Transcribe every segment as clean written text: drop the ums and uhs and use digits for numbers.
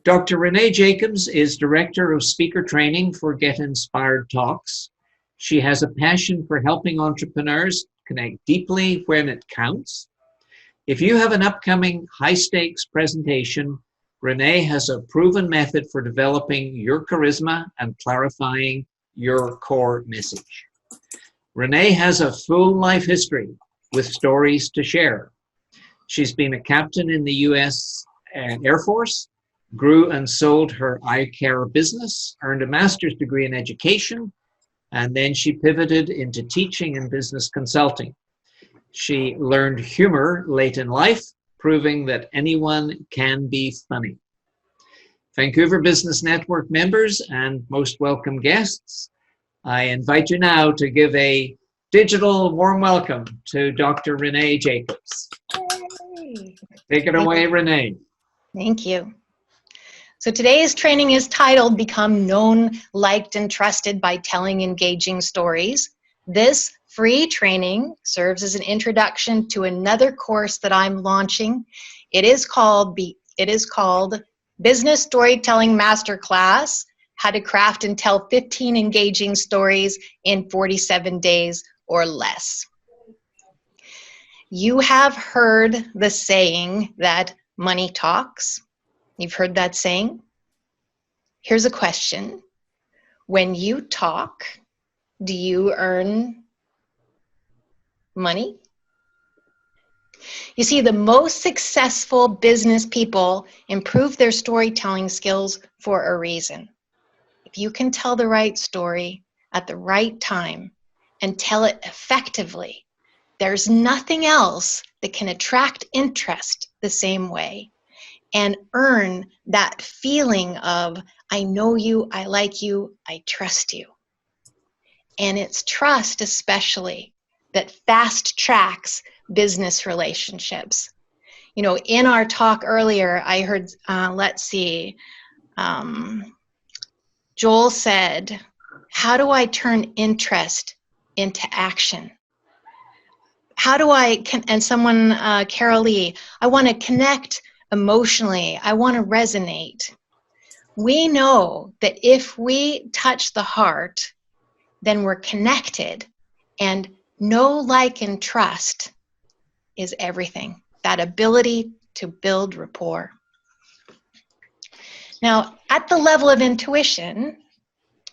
Dr. Renee Jacobs is Director of Speaker Training for Get Inspired Talks. She has a passion for helping entrepreneurs connect deeply when it counts. If you have an upcoming high-stakes presentation, Renee has a proven method for developing your charisma and clarifying your core message. Renee has a full life history with stories to share. She's been a captain in the U.S. Air Force, grew and sold her eyecare business, earned a master's degree in education, and then she pivoted into teaching and business consulting. She learned humor late in life, proving that anyone can be funny. Vancouver Business Network members and most welcome guests, I invite you now to give a digital warm welcome to Dr. Renee Jacobs. Yay. Take it away, Renee. Thank you. So today's training is titled Become Known, Liked, and Trusted by Telling Engaging Stories. This free training serves as an introduction to another course that I'm launching. It is called Business Storytelling Masterclass, How to Craft and Tell 15 Engaging Stories in 47 Days or Less. You have heard the saying that money talks. You've heard that saying? Here's a question. When you talk, do you earn money? You see, the most successful business people improve their storytelling skills for a reason. If you can tell the right story at the right time and tell it effectively, there's nothing else that can attract interest the same way and earn that feeling of, I know you, I like you, I trust you. And it's trust especially that fast tracks business relationships. You know, in our talk earlier, I heard, Joel said, how do I turn interest into action? How do I, and someone, Carol Lee, I want to connect emotionally, I want to resonate. We know that if we touch the heart, then we're connected, and know, like, and trust is everything. That ability to build rapport. Now, at the level of intuition,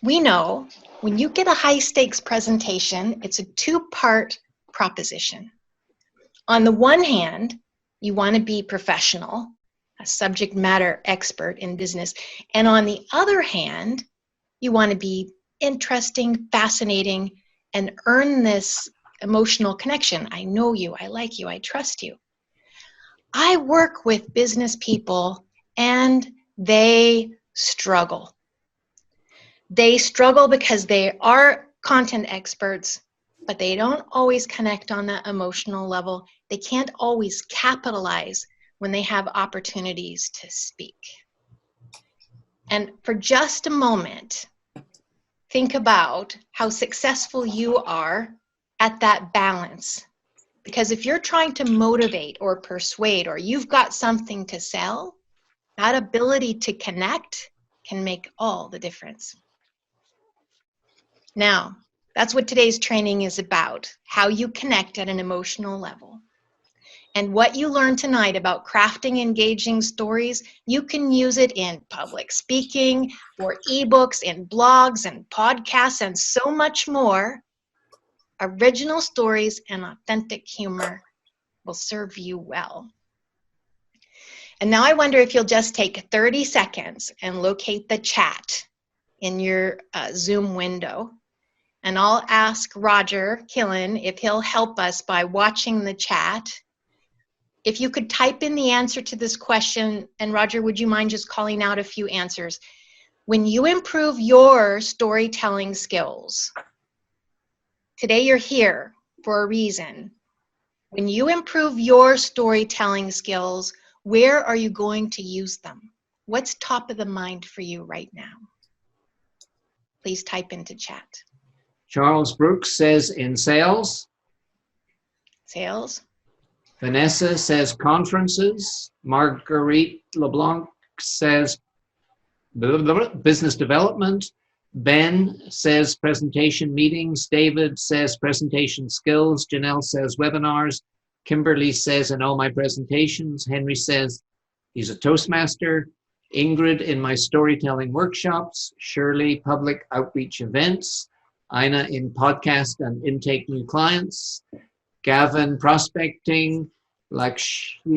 we know when you get a high stakes presentation, it's a two-part proposition. On the one hand, you want to be professional, a subject matter expert in business. And on the other hand, you want to be interesting, fascinating, and earn this emotional connection. I know you, I like you, I trust you. I work with business people and they struggle. They struggle because they are content experts, but they don't always connect on that emotional level. They can't always capitalize when they have opportunities to speak. And for just a moment, think about how successful you are at that balance. Because if you're trying to motivate or persuade, or you've got something to sell, that ability to connect can make all the difference. Now, that's what today's training is about, how you connect at an emotional level. And what you learn tonight about crafting engaging stories, you can use it in public speaking, or ebooks, in blogs and podcasts, and so much more. Original stories and authentic humor will serve you well. And now I wonder if you'll just take 30 seconds and locate the chat in your Zoom window. And I'll ask Roger Killen if he'll help us by watching the chat. If you could type in the answer to this question, and Roger, would you mind just calling out a few answers? When you improve your storytelling skills, today you're here for a reason. When you improve your storytelling skills, where are you going to use them? What's top of the mind for you right now? Please type into chat. Charles Brooks says in sales. Sales. Vanessa says conferences. Marguerite LeBlanc says business development. Ben says presentation meetings. David says presentation skills. Janelle says webinars. Kimberly says in all my presentations. Henry says he's a Toastmaster. Ingrid in my storytelling workshops. Shirley, public outreach events. Ina in podcast and intake new clients. Gavin, prospecting. Lakshima,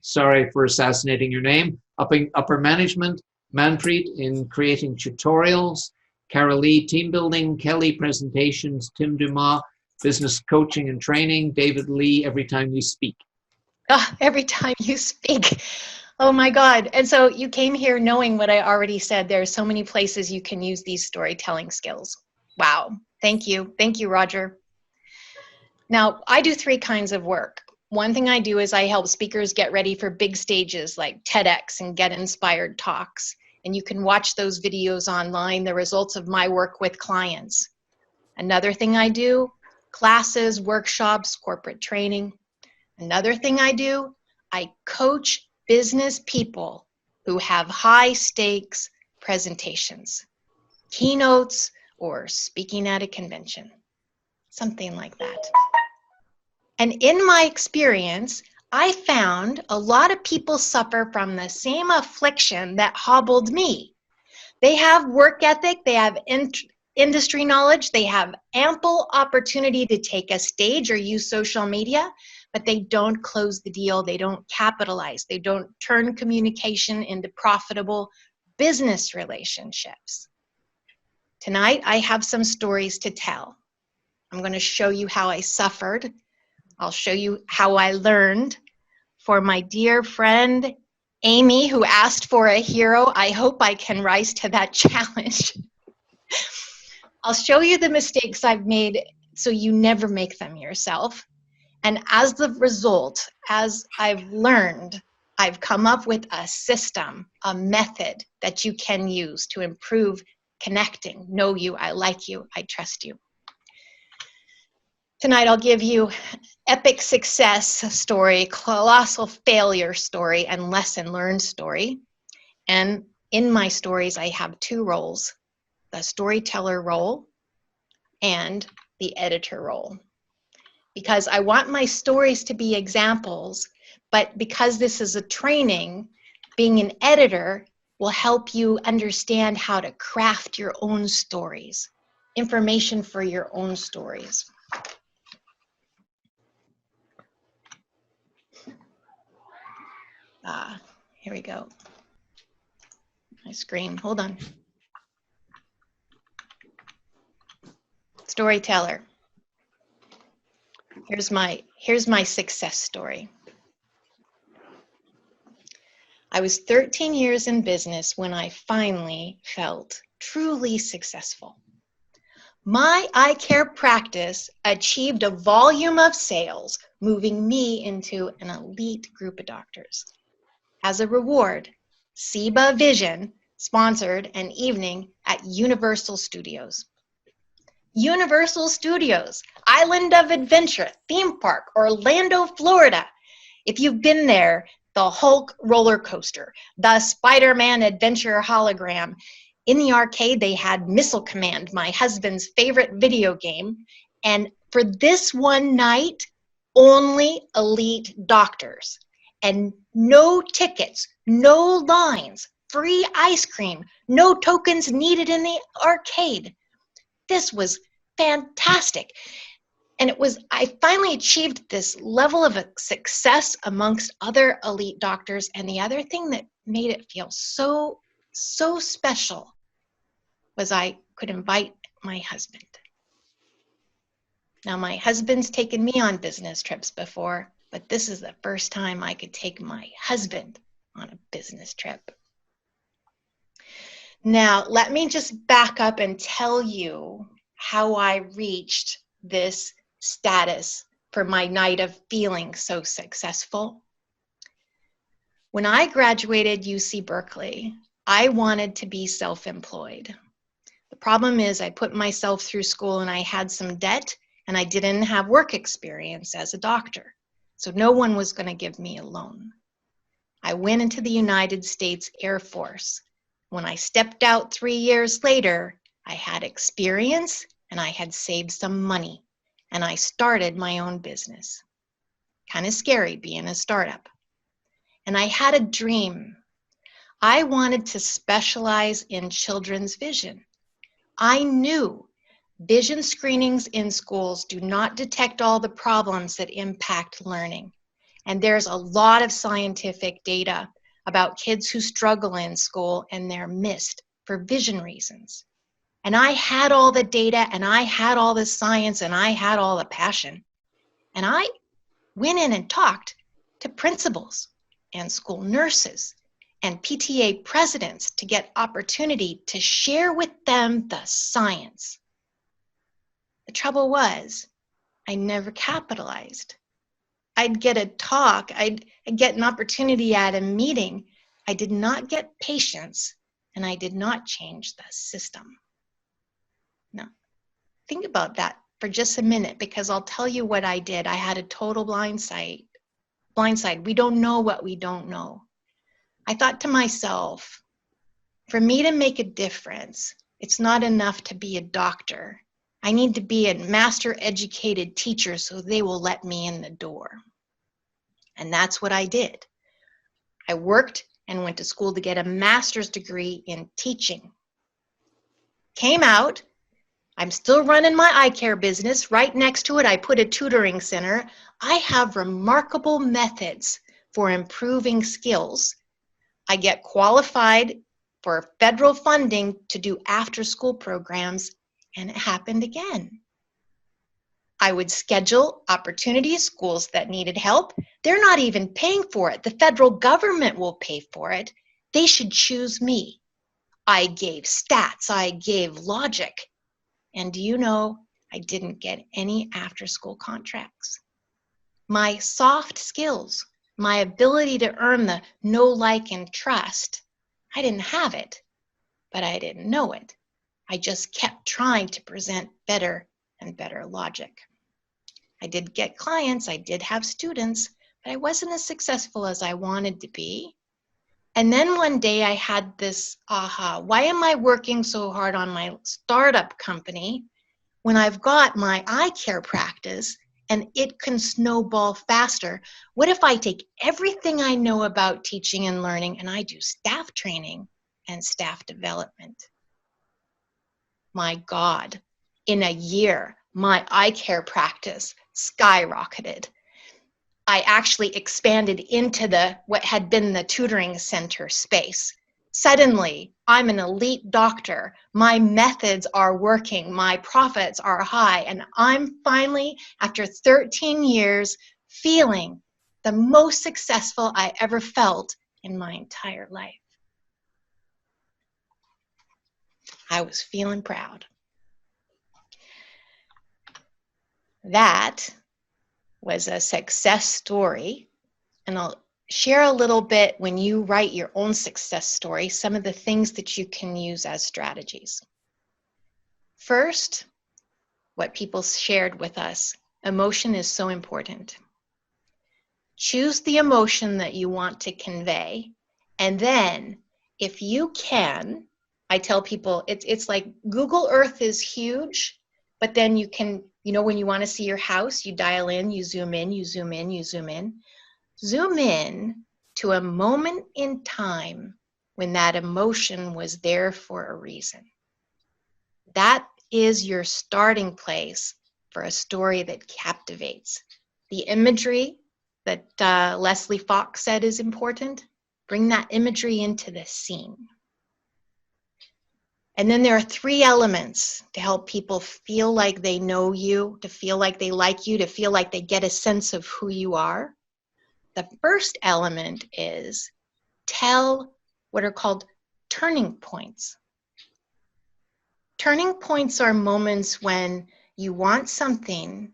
sorry for assassinating your name, upper management. Manpreet in creating tutorials. Carolee, team building. Kelly, presentations. Tim Dumas, business coaching and training. David Lee, every time you speak. Every time you speak. Oh my God. And so you came here knowing what I already said. There are so many places you can use these storytelling skills. Wow. Thank you. Thank you, Roger. Now, I do 3 kinds of work. One thing I do is I help speakers get ready for big stages like TEDx and Get Inspired talks. And you can watch those videos online, the results of my work with clients. Another thing I do, classes, workshops, corporate training. Another thing I do, I coach business people who have high stakes presentations, keynotes, or speaking at a convention, something like that. And in my experience, I found a lot of people suffer from the same affliction that hobbled me. They have work ethic, they have industry knowledge, they have ample opportunity to take a stage or use social media, but they don't close the deal, they don't capitalize, they don't turn communication into profitable business relationships. Tonight, I have some stories to tell. I'm going to show you how I suffered. I'll show you how I learned. For my dear friend, Amy, who asked for a hero, I hope I can rise to that challenge. I'll show you the mistakes I've made so you never make them yourself. And as the result, as I've learned, I've come up with a system, a method that you can use to improve connecting. Know you, I like you, I trust you. Tonight I'll give you epic success story, colossal failure story, and lesson learned story. And in my stories, I have 2 roles, the storyteller role and the editor role. Because I want my stories to be examples, but because this is a training, being an editor will help you understand how to craft your own stories, information for your own stories. Here we go. My screen, hold on. Storyteller. Here's my success story. I was 13 years in business when I finally felt truly successful. My eye care practice achieved a volume of sales, moving me into an elite group of doctors. As a reward, SIBA Vision sponsored an evening at Universal Studios. Universal Studios, Island of Adventure, theme park, Orlando, Florida. If you've been there, the Hulk roller coaster, the Spider-Man adventure hologram. In the arcade, they had Missile Command, my husband's favorite video game. And for this one night, only elite doctors. And no tickets, no lines, free ice cream, no tokens needed in the arcade. This was fantastic. And I finally achieved this level of success amongst other elite doctors. And the other thing that made it feel so special was I could invite my husband. Now, my husband's taken me on business trips before, but this is the first time I could take my husband on a business trip. Now, let me just back up and tell you how I reached this status for my night of feeling so successful. When I graduated UC Berkeley, I wanted to be self-employed. The problem is I put myself through school and I had some debt and I didn't have work experience as a doctor. So no one was going to give me a loan. I went into the United States Air Force. When I stepped out 3 years later, I had experience and I had saved some money, and I started my own business. Kind of scary being a startup. And I had a dream. I wanted to specialize in children's vision. I knew vision screenings in schools do not detect all the problems that impact learning. And there's a lot of scientific data about kids who struggle in school and they're missed for vision reasons. And I had all the data and I had all the science and I had all the passion. And I went in and talked to principals and school nurses and PTA presidents to get opportunity to share with them the science. The trouble was, I never capitalized. I'd get a talk, I'd get an opportunity at a meeting. I did not get patience, and I did not change the system. Now, think about that for just a minute, because I'll tell you what I did. I had a total blindside. We don't know what we don't know. I thought to myself, for me to make a difference, it's not enough to be a doctor. I need to be a master educated teacher so they will let me in the door. And that's what I did. I worked and went to school to get a master's degree in teaching. Came out, I'm still running my eye care business. Right next to it, I put a tutoring center. I have remarkable methods for improving skills. I get qualified for federal funding to do after-school programs, and it happened again. I would schedule opportunity schools that needed help. They're not even paying for it. The federal government will pay for it. They should choose me. I gave stats. I gave logic. And do you know, I didn't get any after-school contracts. My soft skills, my ability to earn the know, like, and trust, I didn't have it, but I didn't know it. I just kept trying to present better and better logic. I did get clients, I did have students, but I wasn't as successful as I wanted to be. And then one day I had this aha, why am I working so hard on my startup company when I've got my eye care practice and it can snowball faster? What if I take everything I know about teaching and learning and I do staff training and staff development? My God, in a year, my eye care practice skyrocketed. I actually expanded into what had been the tutoring center space. Suddenly, I'm an elite doctor. My methods are working. My profits are high. And I'm finally, after 13 years, feeling the most successful I ever felt in my entire life. I was feeling proud. That was a success story, and I'll share a little bit when you write your own success story, some of the things that you can use as strategies. First, what people shared with us, emotion is so important. Choose the emotion that you want to convey, and then if you can, I tell people it's like Google Earth is huge, but then you can, when you want to see your house, you dial in, you zoom in, you zoom in, you zoom in. Zoom in to a moment in time when that emotion was there for a reason. That is your starting place for a story that captivates. The imagery that Leslie Fox said is important, bring that imagery into the scene. And then there are 3 elements to help people feel like they know you, to feel like they like you, to feel like they get a sense of who you are. The first element is tell what are called turning points. Turning points are moments when you want something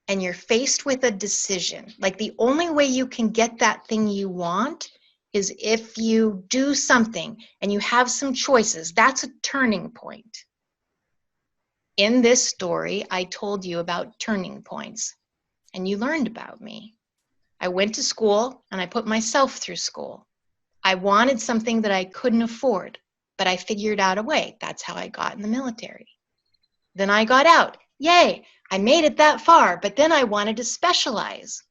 and you're faced with a decision. Like the only way you can get that thing you want is if you do something and you have some choices. That's a turning point. In this story, I told you about turning points, and you learned about me. I went to school and I put myself through school. I wanted something that I couldn't afford, but I figured out a way. That's how I got in the military. Then I got out. Yay, I made it that far, but then I wanted to specialize.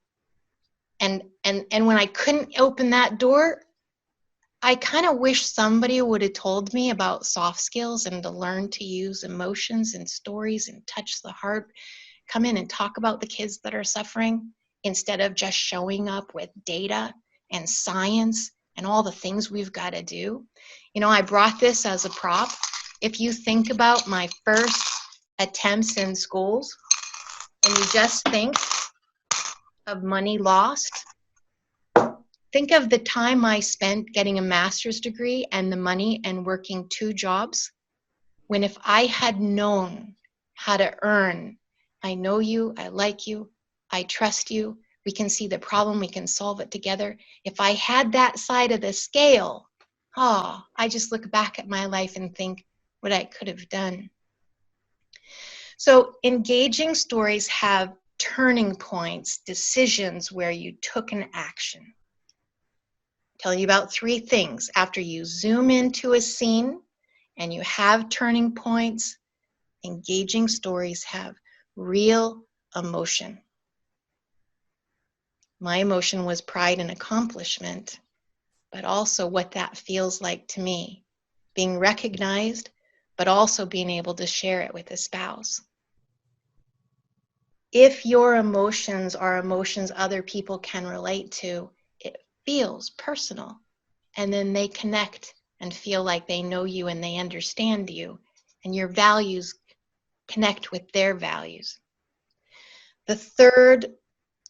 And when I couldn't open that door, I kind of wish somebody would have told me about soft skills and to learn to use emotions and stories and touch the heart. Come in and talk about the kids that are suffering instead of just showing up with data and science and all the things we've got to do. You know, I brought this as a prop. If you think about my first attempts in schools and you just think of money lost, think of the time I spent getting a master's degree and the money and working 2 jobs, when if I had known how to earn, I know you, I like you, I trust you, we can see the problem, we can solve it together. If I had that side of the scale, I just look back at my life and think what I could have done. So engaging stories have turning points, decisions where you took an action. Tell you about 3 things. After you zoom into a scene and you have turning points, engaging stories have real emotion. My emotion was pride and accomplishment, but also what that feels like to me. Being recognized, but also being able to share it with a spouse. If your emotions are emotions other people can relate to, it feels personal. And then they connect and feel like they know you and they understand you, and your values connect with their values. The third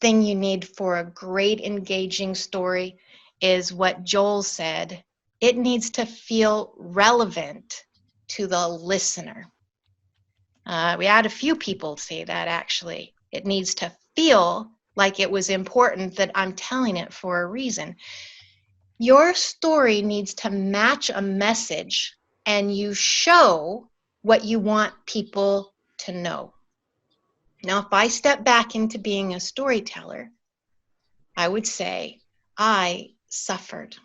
thing you need for a great engaging story is what Joel said. It needs to feel relevant to the listener. We had a few people say that, actually. It needs to feel like it was important, that I'm telling it for a reason. Your story needs to match a message, and you show what you want people to know. Now, if I step back into being a storyteller, I would say I suffered.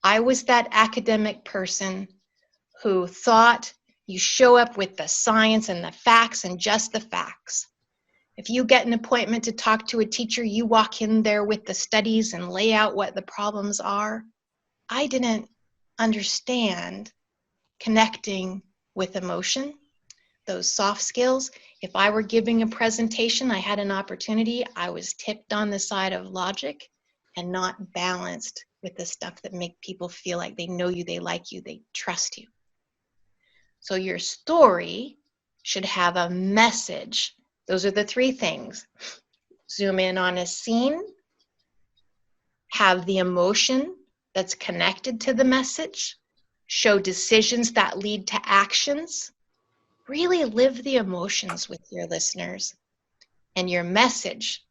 I was that academic person who thought you show up with the science and the facts and just the facts. If you get an appointment to talk to a teacher, you walk in there with the studies and lay out what the problems are. I didn't understand connecting with emotion, those soft skills. If I were giving a presentation, I had an opportunity, I was tipped on the side of logic and not balanced with the stuff that make people feel like they know you, they like you, they trust you. So your story should have a message. Those are the 3 things. Zoom in on a scene, have the emotion that's connected to the message, show decisions that lead to actions, really live the emotions with your listeners. And your message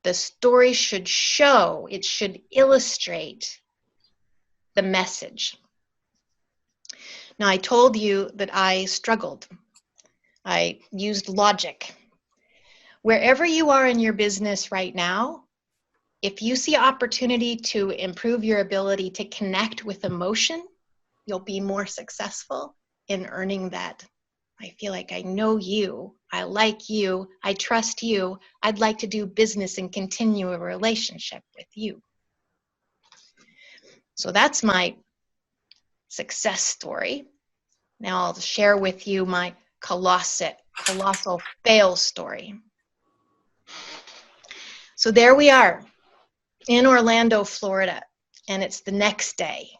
the story should show, it should illustrate the message. Now, I told you that I struggled. I used logic. Wherever you are in your business right now, if you see opportunity to improve your ability to connect with emotion, you'll be more successful in earning that. I feel like I know you, I like you, I trust you, I'd like to do business and continue a relationship with you. So that's my success story. Now I'll share with you my colossal fail story. So there we are in Orlando, Florida, and it's the next day.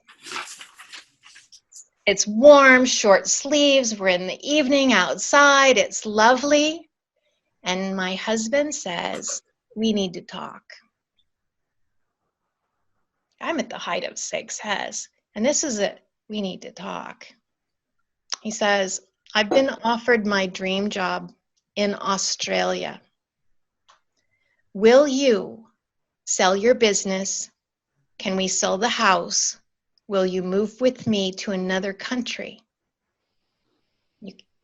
It's warm, short sleeves, we're in the evening outside, it's lovely. And my husband says, we need to talk. I'm at the height of success, and this is it, we need to talk. He says, I've been offered my dream job in Australia. Will you sell your business? Can we sell the house? Will you move with me to another country?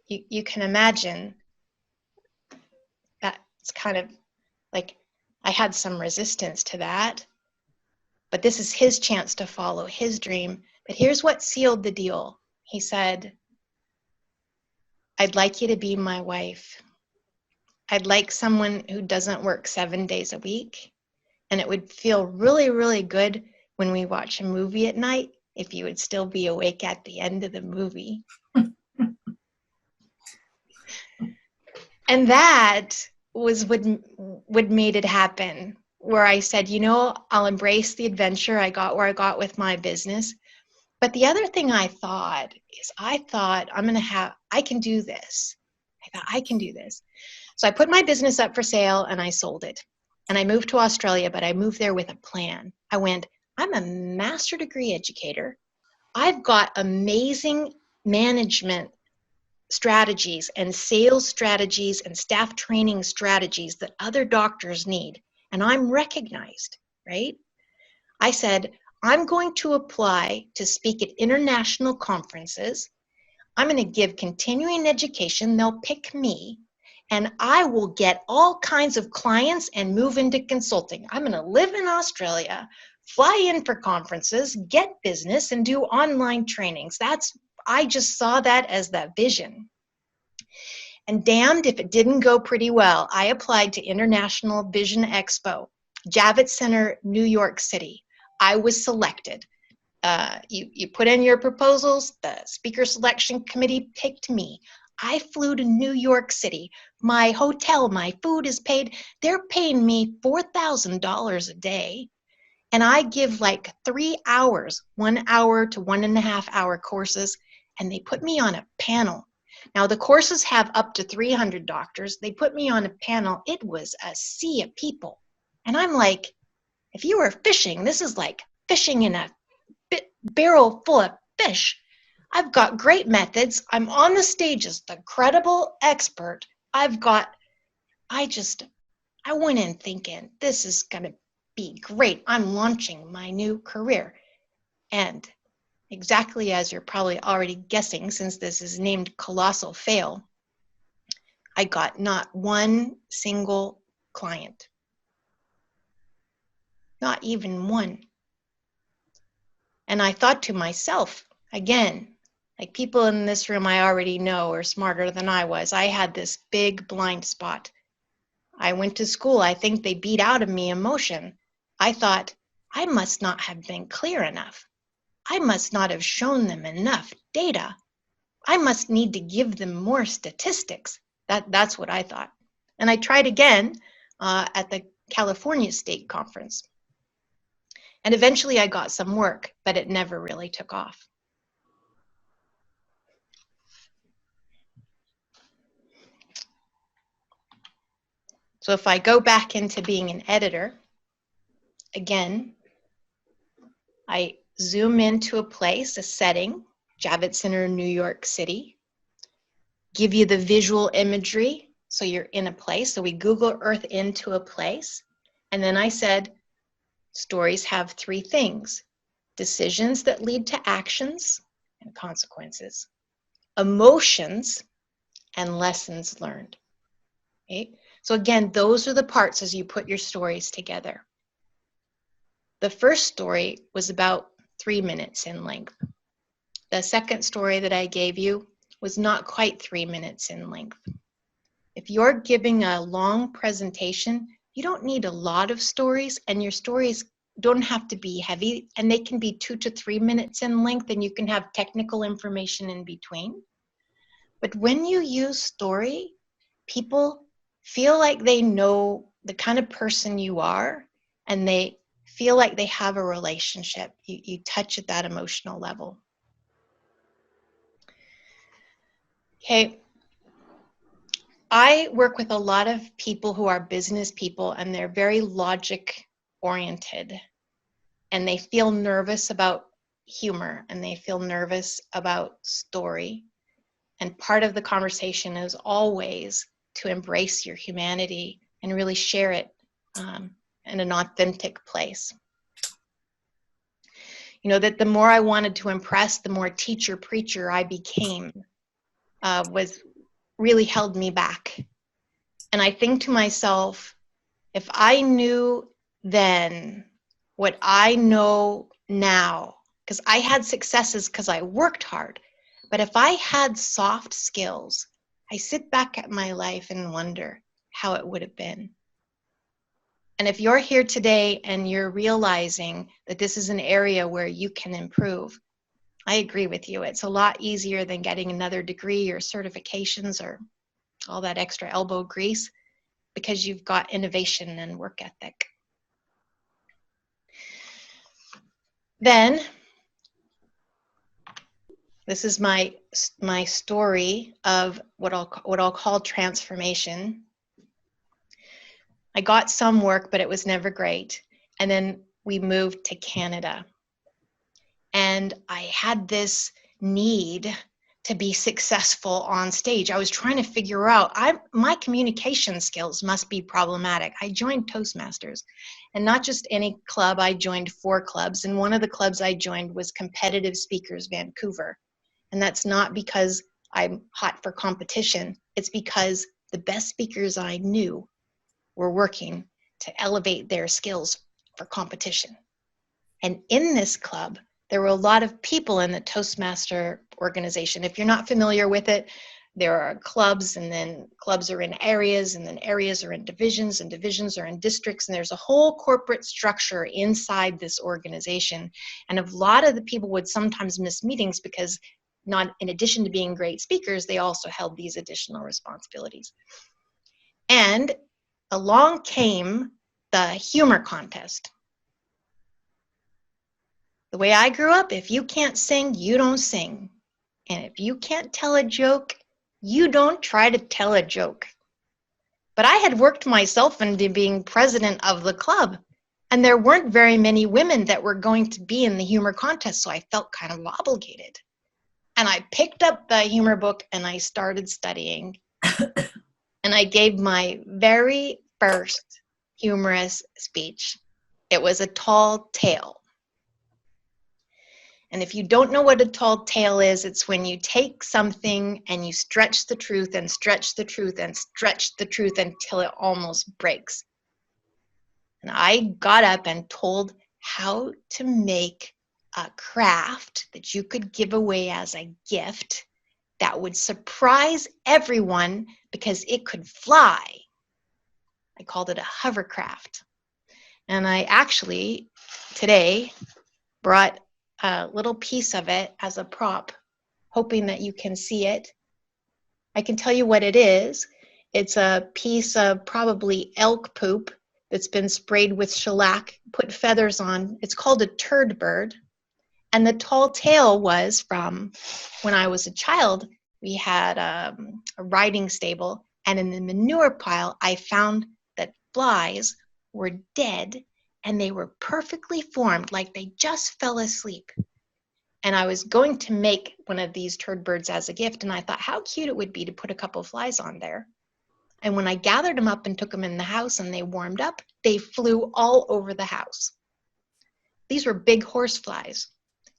You can imagine that it's kind of like I had some resistance to that. but this is his chance to follow his dream. But here's what sealed the deal. He said, I'd like you to be my wife. I'd like someone who doesn't work 7 days a week. And it would feel really, really good when we watch a movie at night if you would still be awake at the end of the movie. And that was what made it happen, where I said, I'll embrace the adventure. I got where I got with my business. But the other thing I thought I can do this. I can do this. So I put my business up for sale and I sold it. And I moved to Australia, but I moved there with a plan. I went, I'm a master degree educator. I've got amazing management strategies and sales strategies and staff training strategies that other doctors need. And I'm recognized, right? I said, I'm going to apply to speak at international conferences. I'm going to give continuing education. They'll pick me. And I will get all kinds of clients and move into consulting. I'm going to live in Australia, fly in for conferences, get business, and do online trainings. I just saw that as the vision. And damned if it didn't go pretty well. I applied to International Vision Expo, Javits Center, New York City. I was selected. You put in your proposals, the speaker selection committee picked me. I flew to New York City. My hotel, my food is paid. They're paying me $4,000 a day. And I give like 3 hours, 1 hour to 1.5 hour courses. And they put me on a panel. Now the courses have up to 300 doctors. They put me on a panel. It was a sea of people. And I'm like, if you were fishing, this is like fishing in a barrel full of fish. I've got great methods. I'm on the stage as the credible expert. I went in thinking, this is going to be great. I'm launching my new career. And exactly as you're probably already guessing, since this is named Colossal Fail, I got not one single client. Not even one. And I thought to myself, again, like people in this room I already know are smarter than I was. I had this big blind spot. I went to school. I think they beat out of me emotion. I thought, I must not have been clear enough. I must not have shown them enough data. I must need to give them more statistics. That's what I thought. And I tried again at the California State Conference. And eventually I got some work, but it never really took off. So if I go back into being an editor, again, I zoom into a place, a setting, Javits Center, New York City, give you the visual imagery, so you're in a place. So we Google Earth into a place. And then I said, stories have 3 things: decisions that lead to actions and consequences, emotions, and lessons learned. Okay? So again, those are the parts as you put your stories together. The first story was about 3 minutes in length. The second story that I gave you was not quite 3 minutes in length. If you're giving a long presentation, you don't need a lot of stories, and your stories don't have to be heavy, and they can be 2 to 3 minutes in length, and you can have technical information in between. But when you use story, people feel like they know the kind of person you are, and they feel like they have a relationship. You touch at that emotional level. Okay. I work with a lot of people who are business people, and they're very logic oriented, and they feel nervous about humor, and they feel nervous about story. And part of the conversation is always to embrace your humanity and really share it in an authentic place. You know, that the more I wanted to impress, the more teacher preacher I became, was really held me back. And I think to myself, if I knew then what I know now, because I had successes because I worked hard. But if I had soft skills, I sit back at my life and wonder how it would have been. And if you're here today and you're realizing that this is an area where you can improve, I agree with you. It's a lot easier than getting another degree or certifications or all that extra elbow grease, because you've got innovation and work ethic. Then, this is my story of what I'll call transformation. I got some work, but it was never great. And then we moved to Canada. And I had this need to be successful on stage. I was trying to figure out, my communication skills must be problematic. I joined Toastmasters, and not just any club. I joined 4 clubs, and one of the clubs I joined was Competitive Speakers Vancouver. And that's not because I'm hot for competition. It's because the best speakers I knew were working to elevate their skills for competition. And in this club, there were a lot of people in the Toastmaster organization. If you're not familiar with it, there are clubs, and then clubs are in areas, and then areas are in divisions, and divisions are in districts, and there's a whole corporate structure inside this organization. And a lot of the people would sometimes miss meetings because, not in addition to being great speakers, they also held these additional responsibilities. And along came the humor contest. The way I grew up, if you can't sing, you don't sing. And if you can't tell a joke, you don't try to tell a joke. But I had worked myself into being president of the club, and there weren't very many women that were going to be in the humor contest, so I felt kind of obligated. And I picked up the humor book and I started studying. And I gave my very first humorous speech. It was a tall tale. And if you don't know what a tall tale is, it's when you take something and you stretch the truth and stretch the truth and stretch the truth until it almost breaks. And I got up and told how to make a craft that you could give away as a gift that would surprise everyone because it could fly. I called it a hovercraft. And I actually today brought a little piece of it as a prop, hoping that you can see it. I can tell you what it is. It's a piece of probably elk poop that's been sprayed with shellac, put feathers on. It's called a turd bird. And the tall tale was from when I was a child. We had a riding stable, and in the manure pile, I found that flies were dead, and they were perfectly formed, like they just fell asleep. And I was going to make one of these turd birds as a gift, and I thought how cute it would be to put a couple of flies on there. And when I gathered them up and took them in the house and they warmed up, they flew all over the house. These were big horse flies.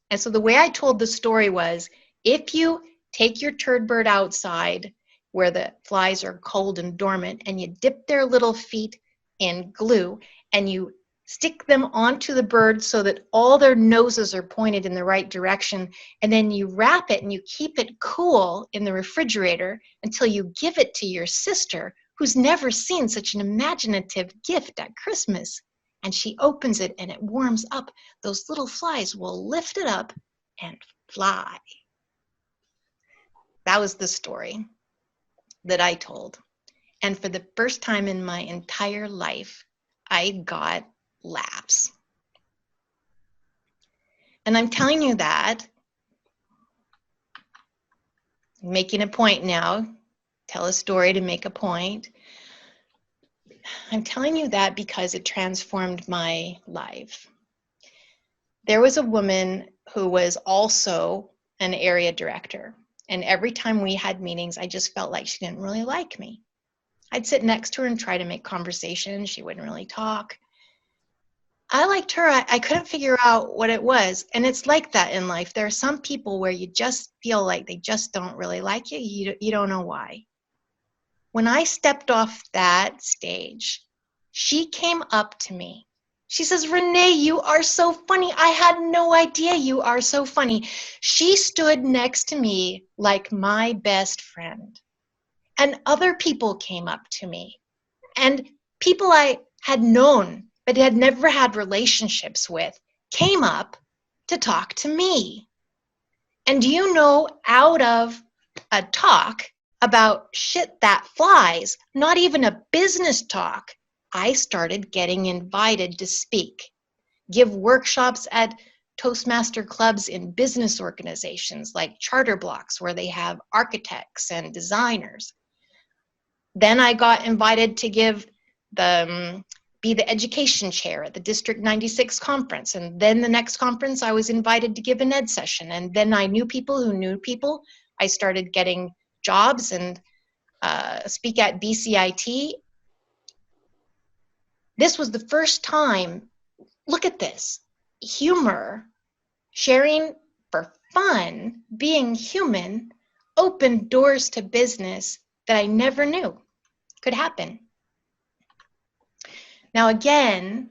And so the way I told the story was, if you take your turd bird outside where the flies are cold and dormant, and you dip their little feet in glue, and you stick them onto the bird so that all their noses are pointed in the right direction, and then you wrap it and you keep it cool in the refrigerator until you give it to your sister, who's never seen such an imaginative gift at Christmas. And she opens it and it warms up. Those little flies will lift it up and fly. That was the story that I told. And for the first time in my entire life, I got laughs. And I'm telling you that, making a point now, tell a story to make a point. I'm telling you that because it transformed my life. There was a woman who was also an area director. And every time we had meetings, I just felt like she didn't really like me. I'd sit next to her and try to make conversation. She wouldn't really talk. I liked her. I couldn't figure out what it was. And it's like that in life. There are some people where you just feel like they just don't really like you. You don't know why. When I stepped off that stage, she came up to me She says, Renee, you are so funny. I had no idea you are so funny. She stood next to me like my best friend. And other people came up to me. And people I had known but had never had relationships with came up to talk to me. And do you know, out of a talk about shit that flies, not even a business talk, I started getting invited to speak, give workshops at Toastmaster clubs in business organizations like Charter Blocks, where they have architects and designers. Then I got invited to be the education chair at the District 96 conference. And then the next conference, I was invited to give an ed session. And then I knew people who knew people. I started getting jobs and speak at BCIT. This was the first time, look at this, humor, sharing for fun, being human, opened doors to business that I never knew could happen. Now again,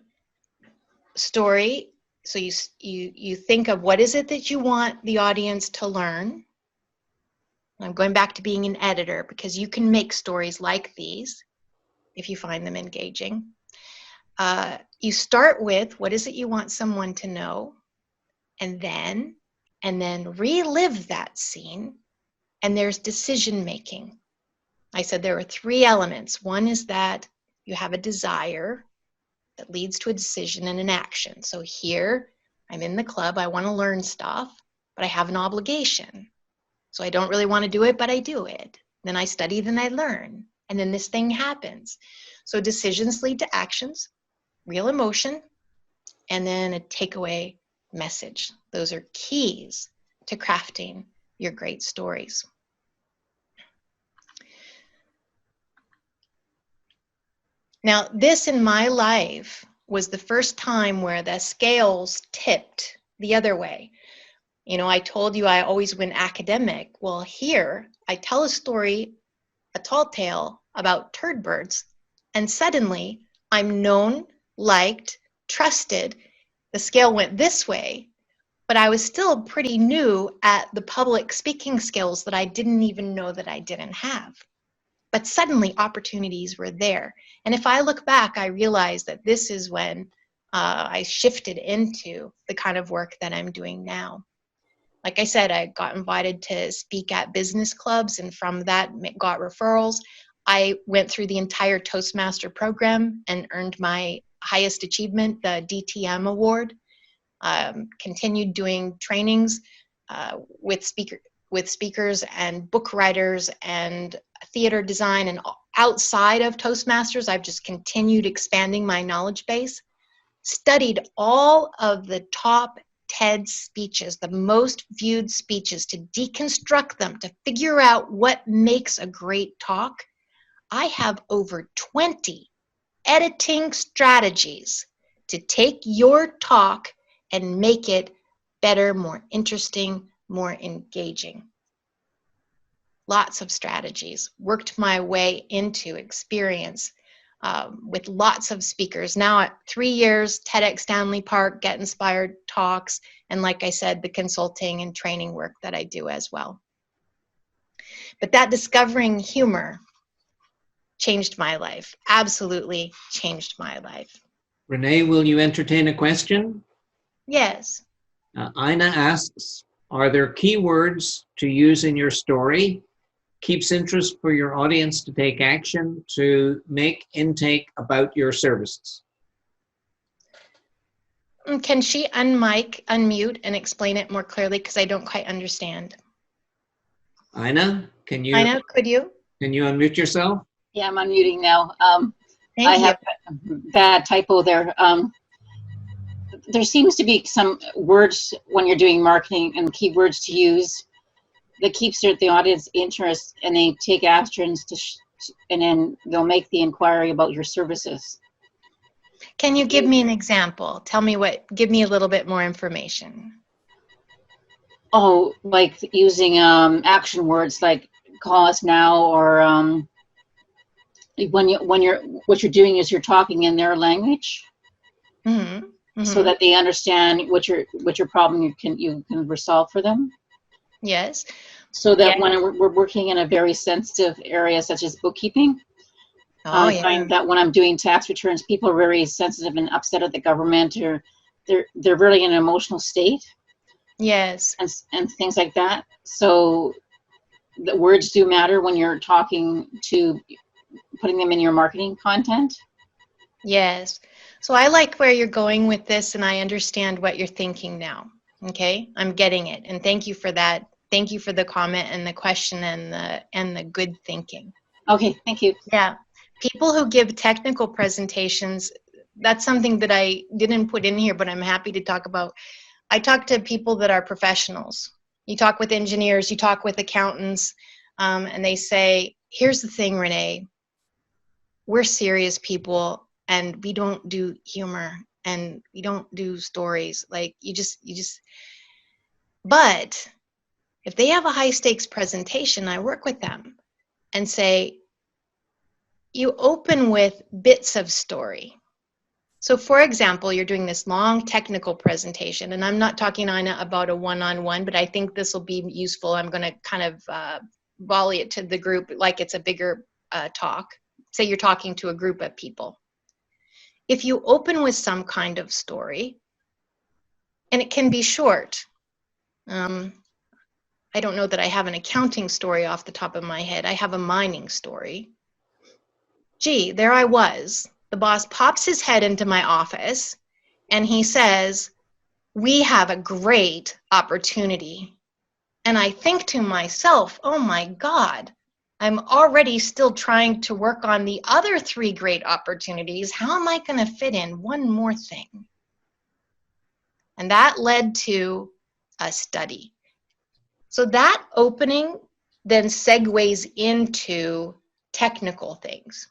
story, so you think of what is it that you want the audience to learn. I'm going back to being an editor because you can make stories like these if you find them engaging. You start with what is it you want someone to know, and then relive that scene, and there's decision making. I said there are 3 elements. One is that you have a desire that leads to a decision and an action. So here, I'm in the club, I want to learn stuff, but I have an obligation. So I don't really want to do it, but I do it. Then I study, then I learn, and then this thing happens. So decisions lead to actions, real emotion, and then a takeaway message. Those are keys to crafting your great stories. Now, this in my life was the first time where the scales tipped the other way. You know, I told you I always went academic. Well, here I tell a story, a tall tale about turd birds, and suddenly I'm known, liked, trusted. The scale went this way, but I was still pretty new at the public speaking skills that I didn't even know that I didn't have. But suddenly opportunities were there. And if I look back, I realize that this is when I shifted into the kind of work that I'm doing now. Like I said, I got invited to speak at business clubs, and from that got referrals. I went through the entire Toastmaster program and earned my highest achievement, the DTM award. Continued doing trainings with speakers and book writers and theater design, and outside of Toastmasters, I've just continued expanding my knowledge base. Studied all of the top TED speeches, the most viewed speeches, to deconstruct them, to figure out what makes a great talk. I have over 20 editing strategies to take your talk and make it better, more interesting, more engaging. Lots of strategies. Worked my way into experience with lots of speakers. Now at 3 years, TEDx Stanley Park, Get Inspired talks, and like I said, the consulting and training work that I do as well. But that discovering humor changed my life, absolutely changed my life. Renee, will you entertain a question? Yes. Ina asks, are there keywords to use in your story? Keeps interest for your audience to take action to make intake about your services. Can she unmute and explain it more clearly, because I don't quite understand. Ina, can you could you? Can you unmute yourself? Yeah, I'm unmuting now. Thank you. Have a bad typo there. There seems to be some words when you're doing marketing and keywords to use that keeps the audience interest, and they take actions and then they'll make the inquiry about your services. Can you give me an example? Give me a little bit more information. Oh, like using action words like call us now, or what you're doing is you're talking in their language. so that they understand what your problem you can resolve for them. Yes. So that when we're working in a very sensitive area such as bookkeeping, I find that when I'm doing tax returns, people are very sensitive and upset at the government, or they're really in an emotional state. Yes. And things like that. So the words do matter when you're talking to putting them in your marketing content. Yes. So I like where you're going with this, and I understand what you're thinking now. Okay, I'm getting it, and thank you for that. Thank you for the comment and the question and the good thinking. Okay, thank you. Yeah, people who give technical presentations, that's something that I didn't put in here, but I'm happy to talk about. I talk to people that are professionals. You talk with engineers, you talk with accountants, and they say, here's the thing, Renee, we're serious people and we don't do humor and we don't do stories. Like you just, but if they have a high stakes presentation, I work with them and say, you open with bits of story. So for example, you're doing this long technical presentation, and I'm not talking, Ina, about a one-on-one, but I think this will be useful. I'm going to kind of volley it to the group like it's a bigger talk. Say you're talking to a group of people. If you open with some kind of story, and it can be short. I don't know that I have an accounting story off the top of my head. I have a mining story. Gee, there I was. The boss pops his head into my office and he says, we have a great opportunity. And I think to myself, oh my God, I'm already still trying to work on the other 3 great opportunities. How am I going to fit in one more thing? And that led to a study. So that opening then segues into technical things.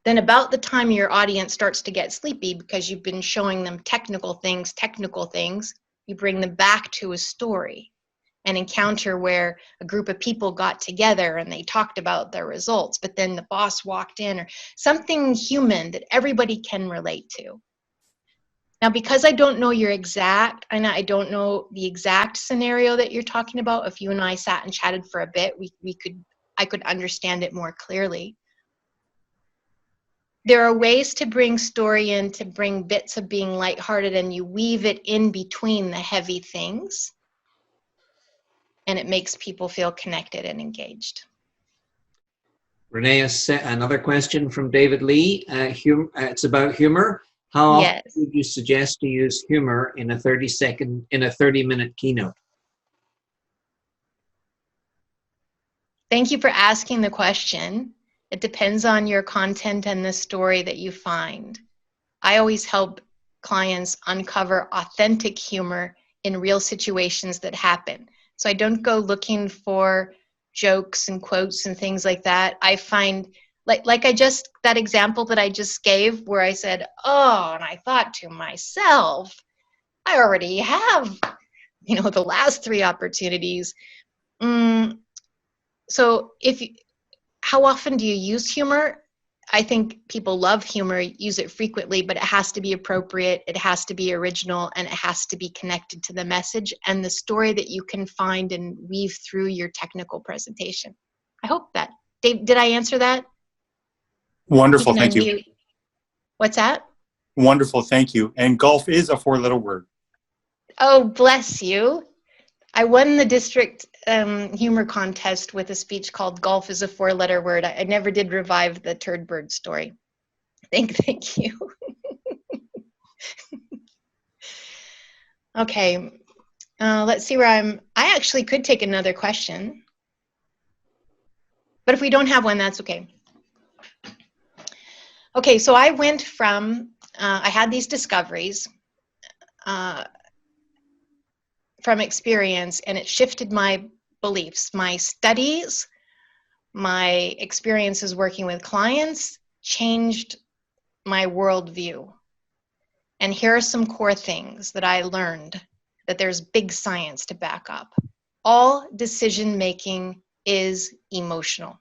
Then about the time your audience starts to get sleepy because you've been showing them technical things, you bring them back to a story, an encounter where a group of people got together and they talked about their results, but then the boss walked in, or something human that everybody can relate to. Now, because I don't know your exact, and I don't know the exact scenario that you're talking about, if you and I sat and chatted for a bit, I could understand it more clearly. There are ways to bring story in, to bring bits of being lighthearted, and you weave it in between the heavy things, and it makes people feel connected and engaged. Renee, another question from David Lee. It's about humor. How often would you suggest to use humor in a 30-minute keynote? Thank you for asking the question. It depends on your content and the story that you find. I always help clients uncover authentic humor in real situations that happen. So I don't go looking for jokes and quotes and things like that. I find, like that example that I just gave where I said, oh, and I thought to myself, I already have, the last 3 opportunities. So how often do you use humor? I think people love humor, use it frequently, but it has to be appropriate, it has to be original, and it has to be connected to the message and the story that you can find and weave through your technical presentation. I hope that. Dave, did I answer that? Wonderful, thank you. What's that? Wonderful, thank you. And golf is a 4-letter word. Oh, bless you. I won the district humor contest with a speech called Golf is a 4-letter word. I never did revive the turd bird story. Thank you. Okay, let's see where I actually could take another question. But if we don't have one, that's okay. Okay, so I went from, I had these discoveries from experience, and it shifted my beliefs, my studies, my experiences working with clients changed my worldview. And here are some core things that I learned that there's big science to back up. All decision making is emotional.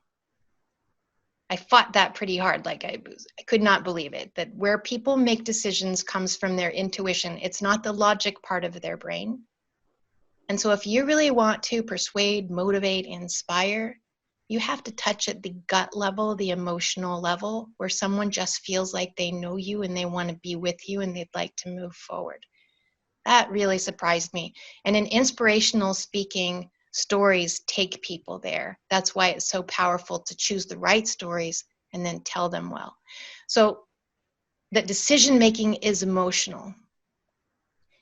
I fought that pretty hard. Like I could not believe it, that where people make decisions comes from their intuition. It's not the logic part of their brain. And so if you really want to persuade, motivate, inspire, you have to touch at the gut level, the emotional level, where someone just feels like they know you and they want to be with you and they'd like to move forward. That really surprised me. And in inspirational speaking, stories take people there. That's why it's so powerful to choose the right stories and then tell them well. So that decision making is emotional.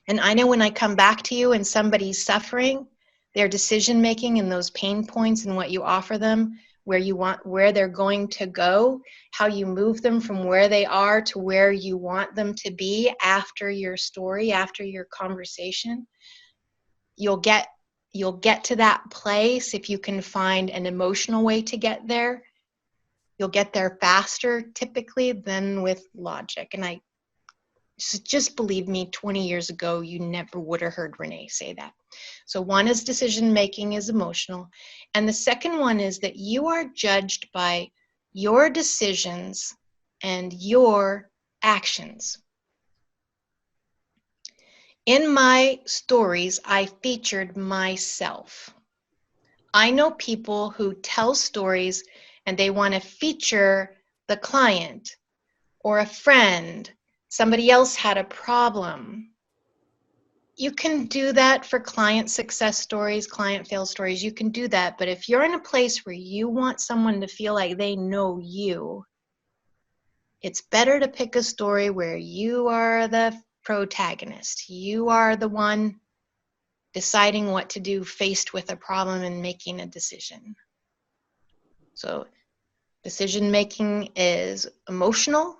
And I know when I come back to you and somebody's suffering, their decision making and those pain points and what you offer them, where they're going to go, how you move them from where they are to where you want them to be after your story, after your conversation. You'll get to that place if you can find an emotional way to get there. You'll get there faster typically than with logic. And just believe me, 20 years ago, you never would have heard Renee say that. So one is decision making is emotional. And the second one is that you are judged by your decisions and your actions. In my stories, I featured myself. I know people who tell stories and they want to feature the client or a friend. Somebody else had a problem. You can do that for client success stories, client fail stories. You can do that. But if you're in a place where you want someone to feel like they know you, it's better to pick a story where you are the protagonist. You are the one deciding what to do faced with a problem and making a decision. So decision making is emotional.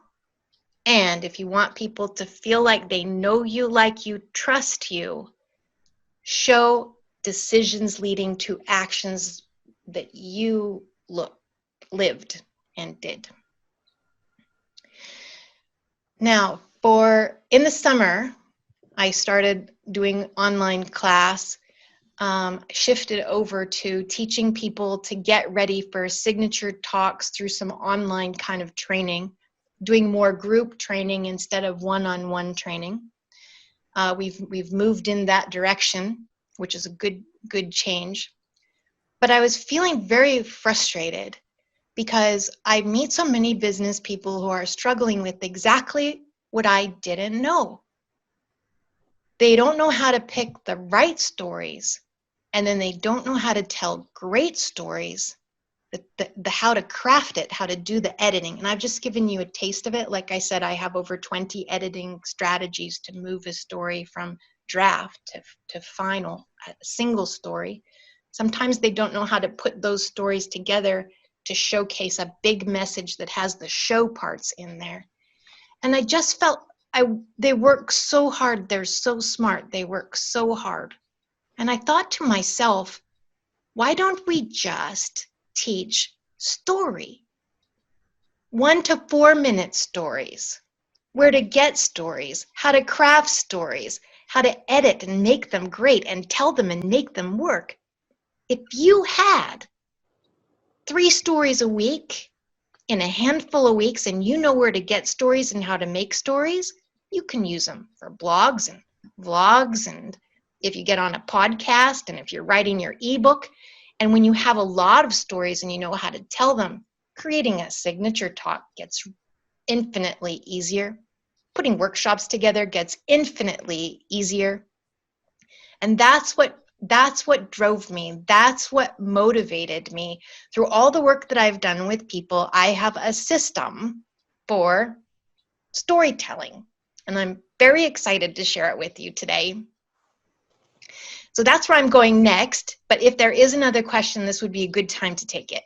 And if you want people to feel like they know you, like you, trust you, show decisions leading to actions that you lived and did. Now, in the summer, I started doing online class, shifted over to teaching people to get ready for signature talks through some online kind of training, doing more group training instead of one-on-one training. We've moved in that direction, which is a good change. But I was feeling very frustrated because I meet so many business people who are struggling with exactly what I didn't know. They don't know how to pick the right stories, and then they don't know how to tell great stories, the how to craft it, how to do the editing. And I've just given you a taste of it. Like I said, I have over 20 editing strategies to move a story from draft to final, a single story. Sometimes they don't know how to put those stories together to showcase a big message that has the show parts in there. And I just felt they work so hard. They're so smart. They work so hard. And I thought to myself, why don't we just teach story? 1 to 4 minute stories, where to get stories, how to craft stories, how to edit and make them great and tell them and make them work. If you had 3 stories a week in a handful of weeks and you know where to get stories and how to make stories, you can use them for blogs and vlogs, and if you get on a podcast and if you're writing your ebook. And when you have a lot of stories and you know how to tell them, creating a signature talk gets infinitely easier. Putting workshops together gets infinitely easier. And that's what drove me. That's what motivated me. Through all the work that I've done with people, I have a system for storytelling. And I'm very excited to share it with you today. So that's where I'm going next. But if there is another question, this would be a good time to take it.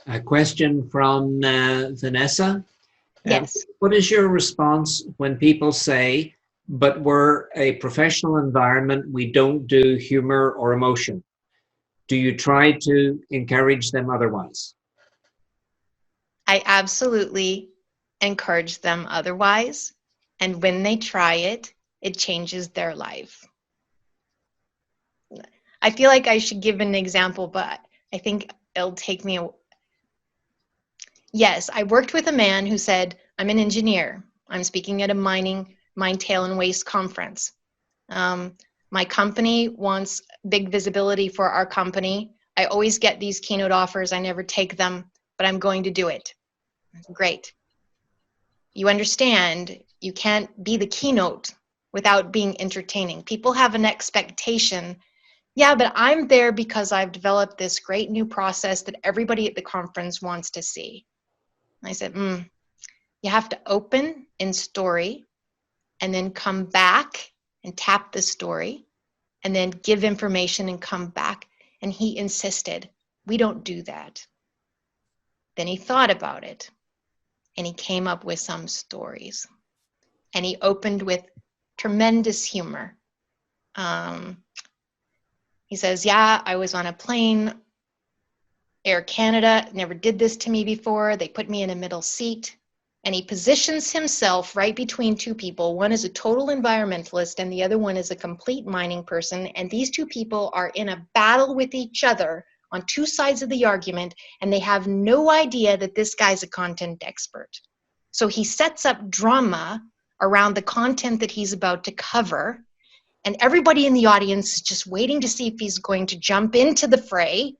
A question from Vanessa. Yes. What is your response when people say, but we're a professional environment, we don't do humor or emotion? Do you try to encourage them otherwise? I absolutely encourage them otherwise. And when they try it, it changes their life. I feel like I should give an example, but I think it'll take me Yes, I worked with a man who said, I'm an engineer. I'm speaking at a mine, tail, and waste conference. My company wants big visibility for our company. I always get these keynote offers. I never take them, but I'm going to do it. Great. You understand you can't be the keynote without being entertaining. People have an expectation. Yeah, but I'm there because I've developed this great new process that everybody at the conference wants to see. I said, you have to open in story and then come back and tap the story and then give information and come back. And he insisted, we don't do that. Then he thought about it and he came up with some stories. And he opened with tremendous humor. He says, yeah, I was on a plane, Air Canada, never did this to me before. They put me in a middle seat. And he positions himself right between two people. One is a total environmentalist and the other one is a complete mining person. And these two people are in a battle with each other on two sides of the argument, and they have no idea that this guy's a content expert. So he sets up drama around the content that he's about to cover, and everybody in the audience is just waiting to see if he's going to jump into the fray.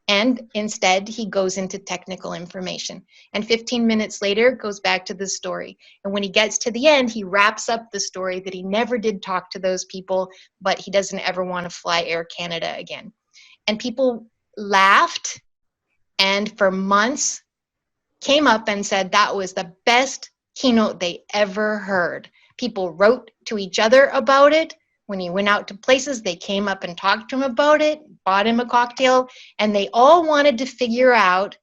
And instead, he goes into technical information. And 15 minutes later, goes back to the story. And when he gets to the end, he wraps up the story that he never did talk to those people, but he doesn't ever want to fly Air Canada again. And people laughed, and for months came up and said that was the best keynote they ever heard. People wrote to each other about it. When he went out to places, they came up and talked to him about it, bought him a cocktail, and they all wanted to figure out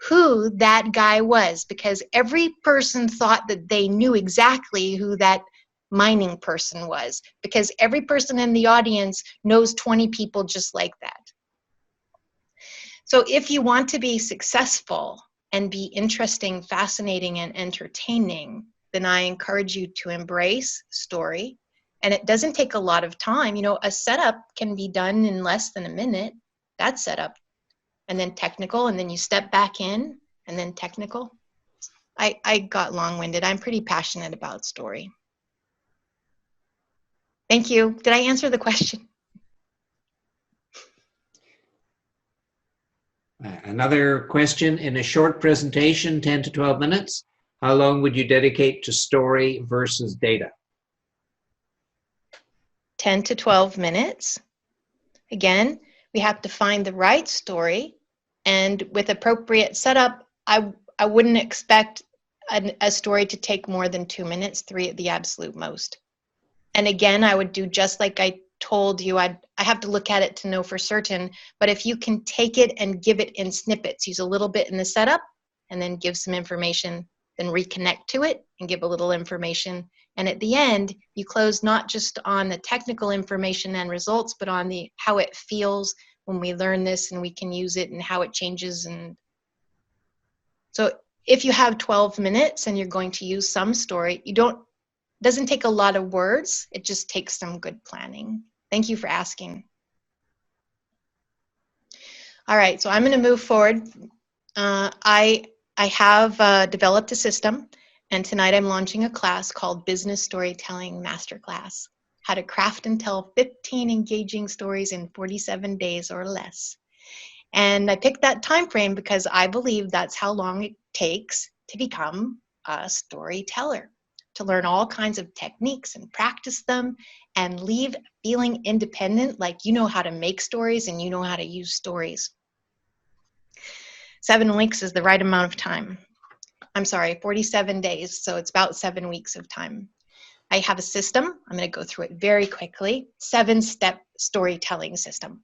who that guy was, because every person thought that they knew exactly who that mining person was, because every person in the audience knows 20 people just like that. So if you want to be successful and be interesting, fascinating, and entertaining, then I encourage you to embrace story. And it doesn't take a lot of time. You know, a setup can be done in less than a minute. That's setup. And then technical, and then you step back in, and then technical. I got long-winded. I'm pretty passionate about story. Thank you. Did I answer the question? Another question: in a short presentation, 10 to 12 minutes, how long would you dedicate to story versus data? 10 to 12 minutes. Again, we have to find the right story, and with appropriate setup, I wouldn't expect a story to take more than 2 minutes, 3 at the absolute most. And again, I would do just like I told you. I have to look at it to know for certain, but if you can take it and give it in snippets, use a little bit in the setup and then give some information, then reconnect to it and give a little information. And at the end, you close not just on the technical information and results, but on the how it feels when we learn this and we can use it and how it changes. And so if you have 12 minutes and you're going to use some story, doesn't take a lot of words. It just takes some good planning. Thank you for asking. All right, so I'm going to move forward. I have developed a system, and tonight I'm launching a class called Business Storytelling Masterclass, how to craft and tell 15 engaging stories in 47 days or less. And I picked that time frame because I believe that's how long it takes to become a storyteller, to learn all kinds of techniques and practice them and leave feeling independent, like you know how to make stories and you know how to use stories. 7 weeks is the right amount of time. I'm sorry, 47 days, so it's about 7 weeks of time. I have a system. I'm going to go through it very quickly. 7-step storytelling system.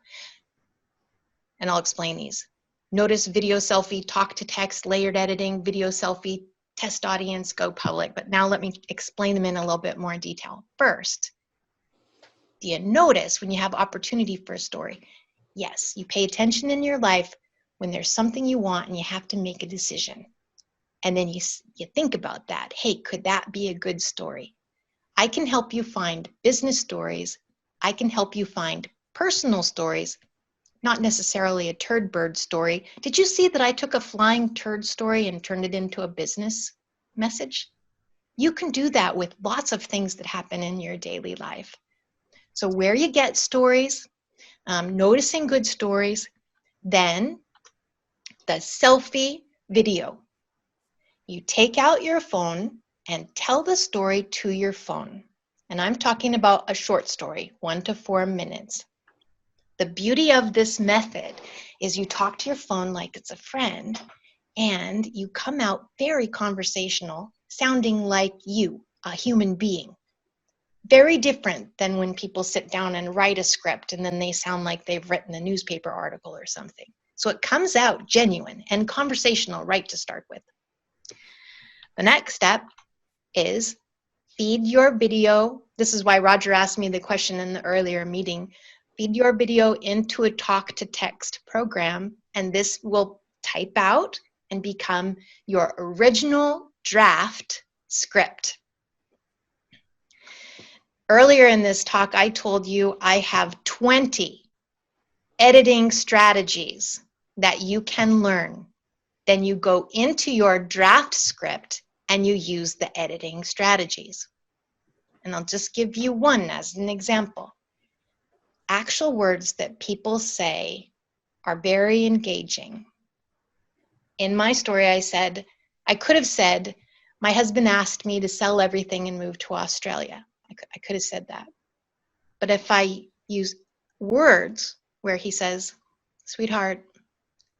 And I'll explain these. Notice, video, selfie, talk to text, layered editing, video, selfie, test audience, go public. But now let me explain them in a little bit more detail. First, do you notice when you have opportunity for a story? Yes, you pay attention in your life when there's something you want and you have to make a decision. And then you think about that. Hey, could that be a good story? I can help you find business stories. I can help you find personal stories. not necessarily a turd bird story. Did you see that I took a flying turd story and turned it into a business message? You can do that with lots of things that happen in your daily life. So where you get stories, noticing good stories, then the selfie video. You take out your phone and tell the story to your phone. And I'm talking about a short story, 1 to 4 minutes. The beauty of this method is you talk to your phone like it's a friend, and you come out very conversational, sounding like you, a human being. Very different than when people sit down and write a script and then they sound like they've written a newspaper article or something. So it comes out genuine and conversational right to start with. The next step is feed your video. This is why Roger asked me the question in the earlier meeting. Feed your video into a talk-to-text program, and this will type out and become your original draft script. Earlier in this talk, I told you I have 20 editing strategies that you can learn. Then you go into your draft script and you use the editing strategies. And I'll just give you one as an example. Actual words that people say are very engaging. In my story, I could have said, my husband asked me to sell everything and move to Australia. I could have said that. But if I use words where he says, sweetheart,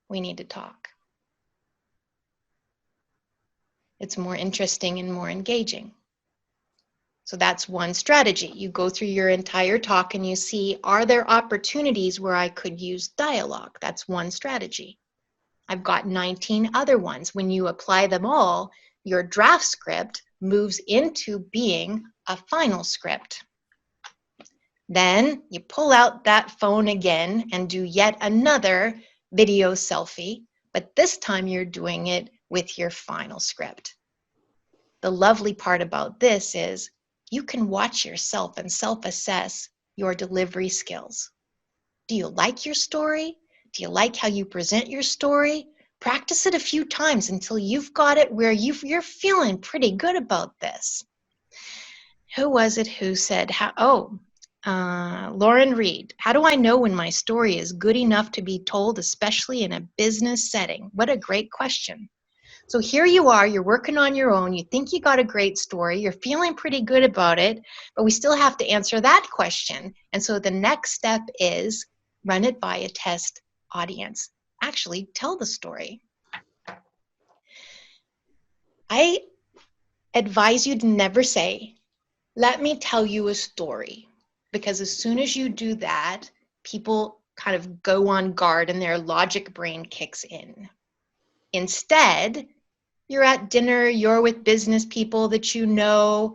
we need to talk, it's more interesting and more engaging. So that's one strategy. You go through your entire talk and you see, are there opportunities where I could use dialogue? That's one strategy. I've got 19 other ones. When you apply them all, your draft script moves into being a final script. Then you pull out that phone again and do yet another video selfie, but this time you're doing it with your final script. The lovely part about this is you can watch yourself and self-assess your delivery skills. Do you like your story? Do you like how you present your story? Practice it a few times until you've got it where you're feeling pretty good about this. Who was it who said, Lauren Reed, how do I know when my story is good enough to be told, especially in a business setting? What a great question. So here you are, you're working on your own, you think you got a great story, you're feeling pretty good about it, but we still have to answer that question. And so the next step is run it by a test audience. Actually, tell the story. I advise you to never say, let me tell you a story, because as soon as you do that, people kind of go on guard and their logic brain kicks in. Instead, you're at dinner, you're with business people that you know,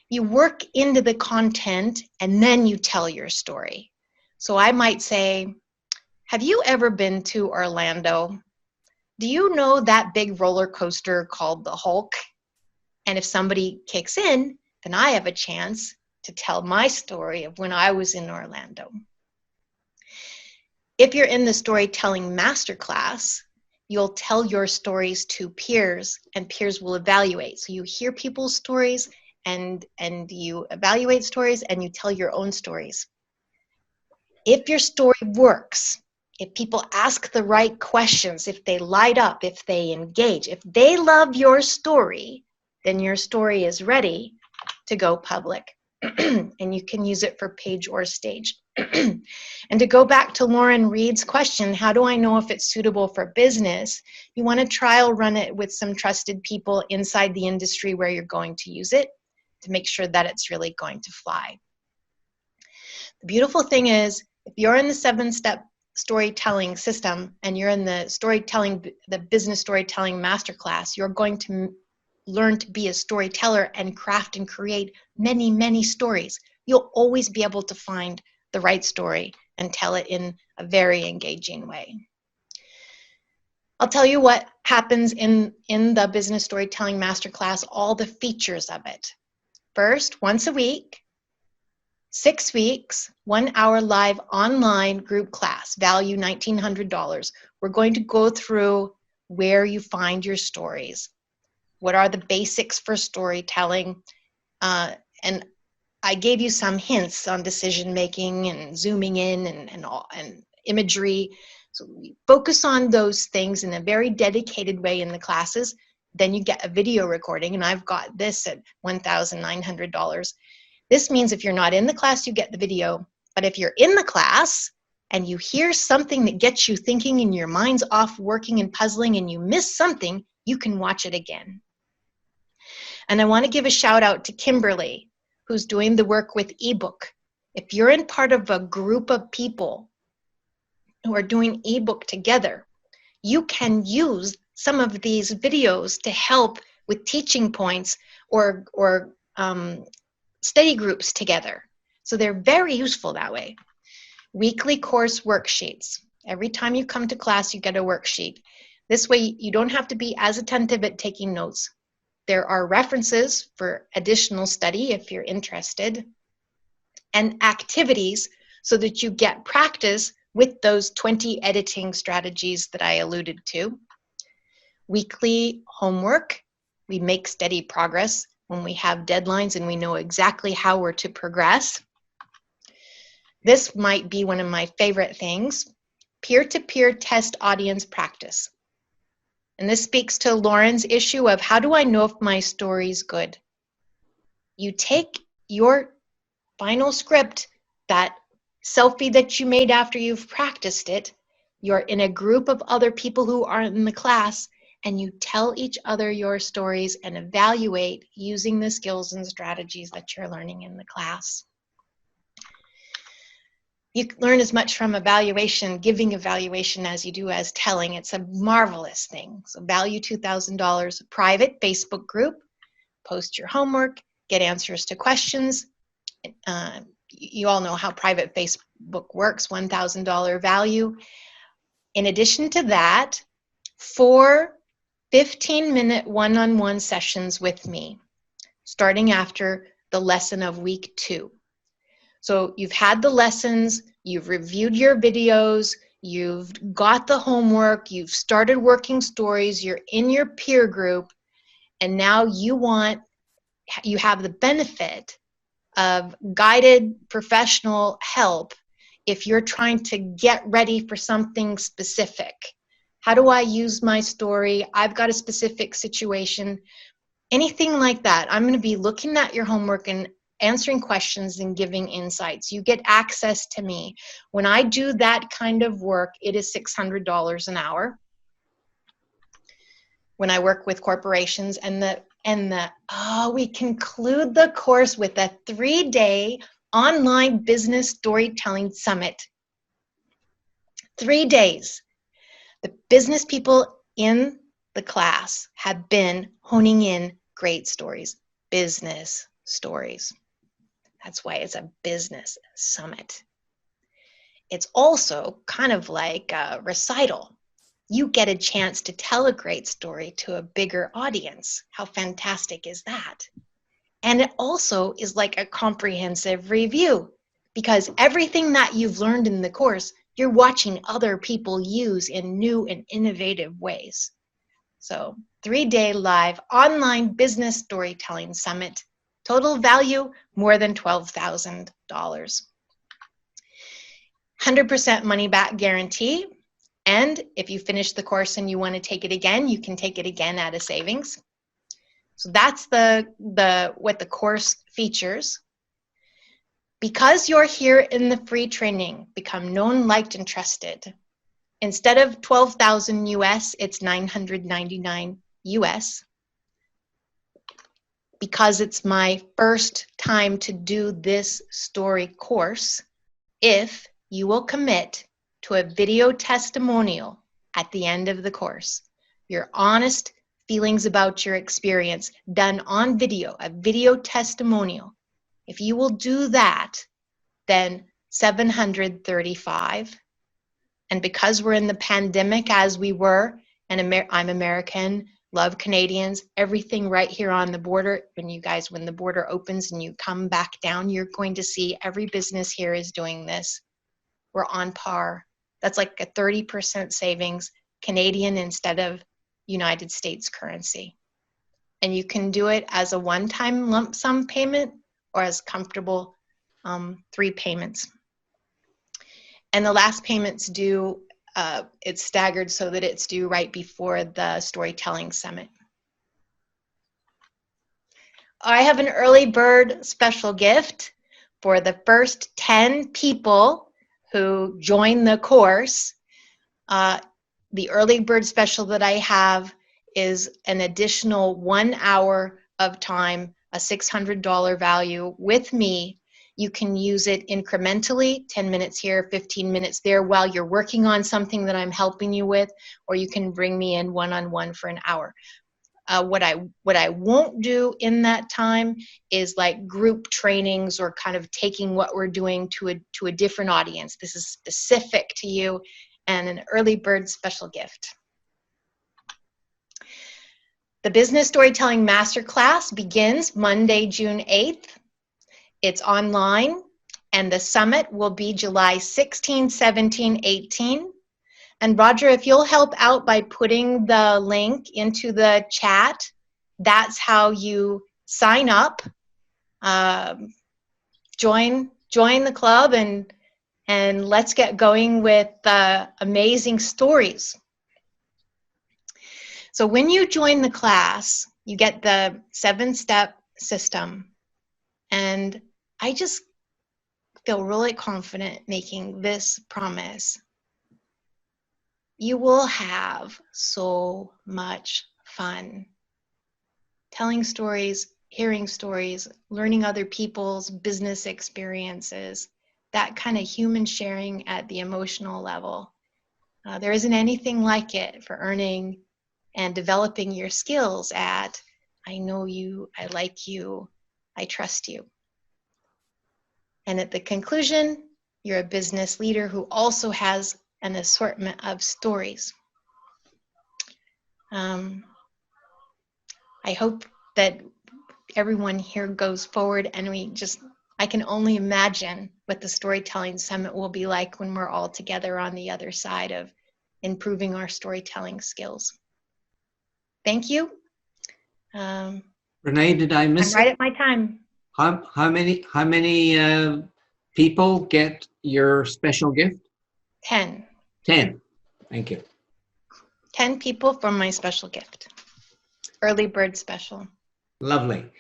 you work into the content and then you tell your story. So I might say, have you ever been to Orlando? Do you know that big roller coaster called the Hulk? And if somebody kicks in, then I have a chance to tell my story of when I was in Orlando. If you're in the storytelling masterclass, you'll tell your stories to peers and peers will evaluate. So you hear people's stories and you evaluate stories and you tell your own stories. If your story works, if people ask the right questions, if they light up, if they engage, if they love your story, then your story is ready to go public. And you can use it for page or stage. And to go back to Lauren Reed's question, how do I know if it's suitable for business? You want to trial run it with some trusted people inside the industry where you're going to use it to make sure that it's really going to fly. The beautiful thing is, if you're in the 7-step storytelling system and you're in the business storytelling masterclass, you're going to learn to be a storyteller and craft and create many, many stories. You'll always be able to find the right story and tell it in a very engaging way. I'll tell you what happens in the Business Storytelling Masterclass, all the features of it. First, once a week, 6 weeks, 1 hour live online group class, value $1,900. We're going to go through where you find your stories. What are the basics for storytelling? And I gave you some hints on decision making and zooming in and imagery. So we focus on those things in a very dedicated way in the classes. Then you get a video recording, and I've got this at $1,900. This means if you're not in the class, you get the video. But if you're in the class and you hear something that gets you thinking and your mind's off working and puzzling and you miss something, you can watch it again. And I want to give a shout out to Kimberly, who's doing the work with ebook. If you're in part of a group of people who are doing ebook together, you can use some of these videos to help with teaching points or study groups together. So they're very useful that way. Weekly course worksheets. Every time you come to class, you get a worksheet. This way, you don't have to be as attentive at taking notes. There are references for additional study if you're interested, and activities so that you get practice with those 20 editing strategies that I alluded to. Weekly homework. We make steady progress when we have deadlines and we know exactly how we're to progress. This might be one of my favorite things, peer-to-peer test audience practice. And this speaks to Lauren's issue of how do I know if my story's good? You take your final script, that selfie that you made after you've practiced it, you're in a group of other people who aren't in the class, and you tell each other your stories and evaluate using the skills and strategies that you're learning in the class. You learn as much from evaluation, giving evaluation, as you do as telling. It's a marvelous thing. So value $2,000, private Facebook group, post your homework, get answers to questions. You all know how private Facebook works, $1,000 value. In addition to that, 4 15-minute one-on-one sessions with me, starting after the lesson of week 2. So you've had the lessons, you've reviewed your videos, you've got the homework, you've started working stories, you're in your peer group, and now you have the benefit of guided professional help if you're trying to get ready for something specific. How do I use my story? I've got a specific situation. Anything like that. I'm going to be looking at your homework and answering questions and giving insights. You get access to me. When I do that kind of work, it is $600 an hour. When I work with corporations, we conclude the course with a 3-day online business storytelling summit. 3 days. The business people in the class have been honing in great stories, business stories. That's why it's a business summit. It's also kind of like a recital. You get a chance to tell a great story to a bigger audience. How fantastic is that? And it also is like a comprehensive review, because everything that you've learned in the course, you're watching other people use in new and innovative ways. So 3-day live online business storytelling summit. Total value, more than $12,000. 100% money back guarantee. And if you finish the course and you want to take it again, you can take it again at a savings. So that's what the course features. Because you're here in the free training, become known, liked, and trusted. Instead of $12,000 US, it's $999 US. Because it's my first time to do this story course, if you will commit to a video testimonial at the end of the course, your honest feelings about your experience done on video, a video testimonial. If you will do that, then $735. And because we're in the pandemic as we were, and I'm American, love Canadians, everything right here on the border. When the border opens and you come back down, you're going to see every business here is doing this. We're on par. That's like a 30% savings, Canadian instead of United States currency. And you can do it as a one-time lump sum payment or as comfortable 3 payments. And the last payment's due, it's staggered so that it's due right before the Storytelling Summit. I have an early bird special gift for the first 10 people who join the course. The early bird special that I have is an additional 1 hour of time, a $600 value with me. You can use it incrementally, 10 minutes here, 15 minutes there, while you're working on something that I'm helping you with, or you can bring me in one-on-one for an hour. What I won't do in that time is like group trainings or kind of taking what we're doing to a different audience. This is specific to you and an early bird special gift. The Business Storytelling Masterclass begins Monday, June 8th. It's online, and the summit will be July 16, 17, 18. And Roger, if you'll help out by putting the link into the chat, that's how you sign up, join the club, and let's get going with amazing stories. So when you join the class, you get the 7-step system. And I just feel really confident making this promise. You will have so much fun telling stories, hearing stories, learning other people's business experiences, that kind of human sharing at the emotional level. There isn't anything like it for earning and developing your skills at I know you, I like you, I trust you. And at the conclusion, you're a business leader who also has an assortment of stories. I hope that everyone here goes forward, and I can only imagine what the Storytelling Summit will be like when we're all together on the other side of improving our storytelling skills. Thank you. Renee, did I miss I'm right at my time. How many people get your special gift? 10. 10. Thank you. 10 people from my special gift. Early bird special. Lovely.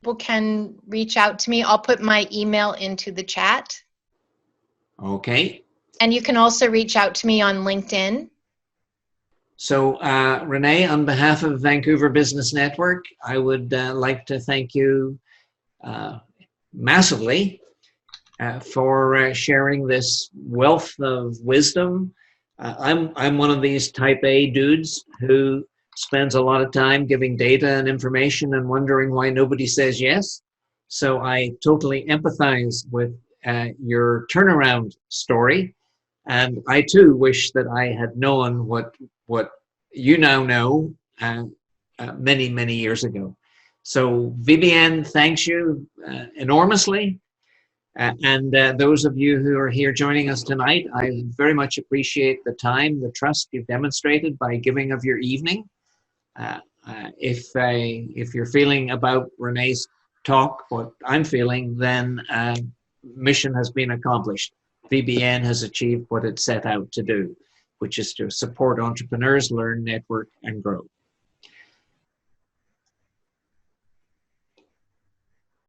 People can reach out to me. I'll put my email into the chat. Okay. And you can also reach out to me on LinkedIn. So, Renee, on behalf of Vancouver Business Network, I would like to thank you massively for sharing this wealth of wisdom. I'm one of these type A dudes who spends a lot of time giving data and information and wondering why nobody says yes. So I totally empathize with your turnaround story. And I too wish that I had known what you now know many, many years ago. So VBN thanks you enormously. And those of you who are here joining us tonight, I very much appreciate the time, the trust you've demonstrated by giving of your evening. If you're feeling about Renee's talk what I'm feeling, then mission has been accomplished. VBN has achieved what it set out to do, which is to support entrepreneurs, learn, network, and grow.